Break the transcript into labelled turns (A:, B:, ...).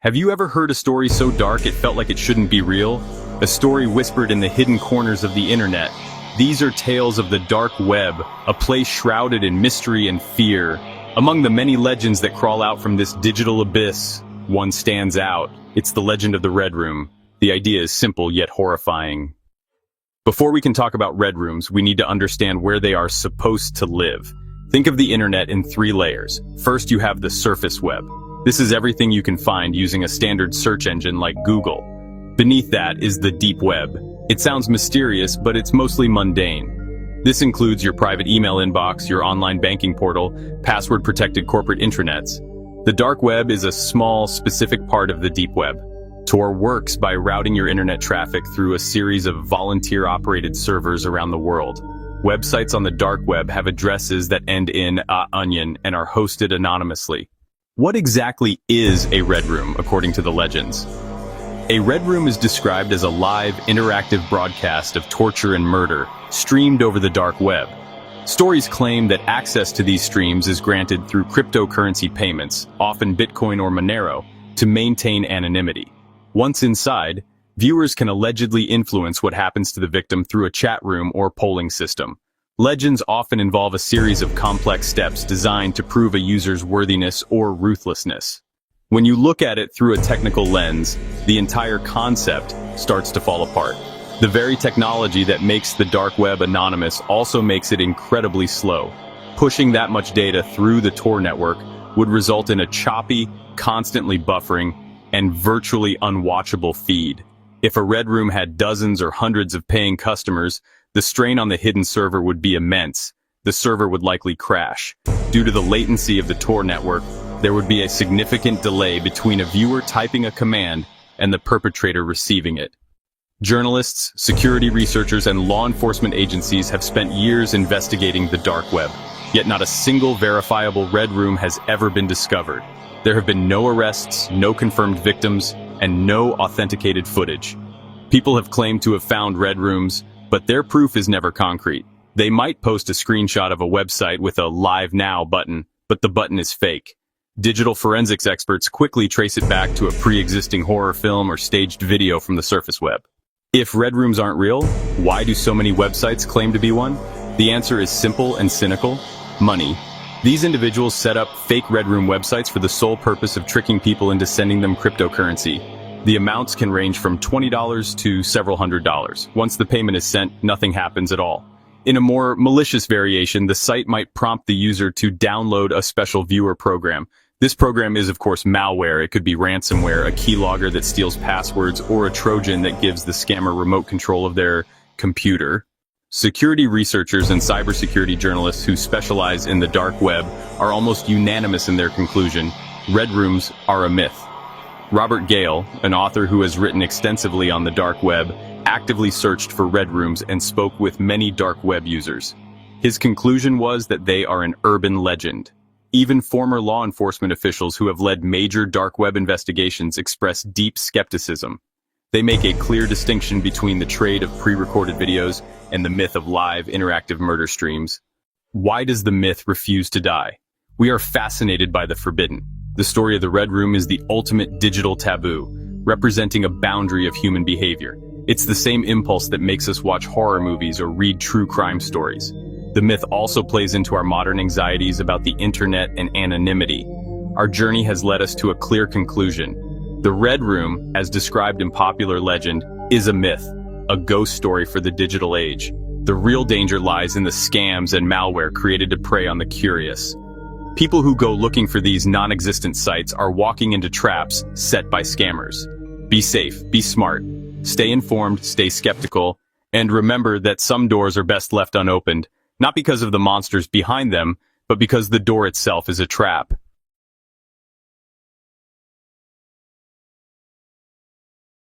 A: Have you ever heard a story so dark it felt like it shouldn't be real? A story whispered in the hidden corners of the internet. These are tales of the dark web, a place shrouded in mystery and fear. Among the many legends that crawl out from this digital abyss, one stands out. It's the legend of the Red Room. The idea is simple yet horrifying. Before we can talk about red rooms, we need to understand where they are supposed to live. Think of the internet in 3 layers. First, you have the surface web. This is everything you can find using a standard search engine like Google. Beneath that is the deep web. It sounds mysterious, but it's mostly mundane. This includes your private email inbox, your online banking portal, password-protected corporate intranets. The dark web is a small, specific part of the deep web. Tor works by routing your internet traffic through a series of volunteer-operated servers around the world. Websites on the dark web have addresses that end in onion and are hosted anonymously. What exactly is a red room, according to the legends? A red room is described as a live, interactive broadcast of torture and murder, streamed over the dark web. Stories claim that access to these streams is granted through cryptocurrency payments, often Bitcoin or Monero, to maintain anonymity. Once inside, viewers can allegedly influence what happens to the victim through a chat room or polling system. Legends often involve a series of complex steps designed to prove a user's worthiness or ruthlessness. When you look at it through a technical lens, the entire concept starts to fall apart. The very technology that makes the dark web anonymous also makes it incredibly slow. Pushing that much data through the Tor network would result in a choppy, constantly buffering, and virtually unwatchable feed. If a red room had dozens or hundreds of paying customers, the strain on the hidden server would be immense. The server would likely crash. Due to the latency of the Tor network, there would be a significant delay between a viewer typing a command and the perpetrator receiving it. Journalists, security researchers, and law enforcement agencies have spent years investigating the dark web, yet not a single verifiable red room has ever been discovered. There have been no arrests, no confirmed victims, and no authenticated footage. People have claimed to have found red rooms, but their proof is never concrete. They might post a screenshot of a website with a Live Now button, but the button is fake. Digital forensics experts quickly trace it back to a pre-existing horror film or staged video from the surface web. If red rooms aren't real, why do so many websites claim to be one? The answer is simple and cynical: money. These individuals set up fake red room websites for the sole purpose of tricking people into sending them cryptocurrency. The amounts can range from $20 to several $100s. Once the payment is sent, nothing happens at all. In a more malicious variation, the site might prompt the user to download a special viewer program. This program is, of course, malware. It could be ransomware, a keylogger that steals passwords, or a Trojan that gives the scammer remote control of their computer. Security researchers and cybersecurity journalists who specialize in the dark web are almost unanimous in their conclusion: red rooms are a myth. Robert Gale, an author who has written extensively on the dark web, actively searched for red rooms and spoke with many dark web users. His conclusion was that they are an urban legend. Even former law enforcement officials who have led major dark web investigations express deep skepticism. They make a clear distinction between the trade of pre-recorded videos and the myth of live, interactive murder streams. Why does the myth refuse to die? We are fascinated by the forbidden. The story of the Red Room is the ultimate digital taboo, representing a boundary of human behavior. It's the same impulse that makes us watch horror movies or read true crime stories. The myth also plays into our modern anxieties about the internet and anonymity. Our journey has led us to a clear conclusion. The Red Room, as described in popular legend, is a myth, a ghost story for the digital age. The real danger lies in the scams and malware created to prey on the curious. People who go looking for these non-existent sites are walking into traps set by scammers. Be safe, be smart, stay informed, stay skeptical, and remember that some doors are best left unopened, not because of the monsters behind them, but because the door itself is a trap.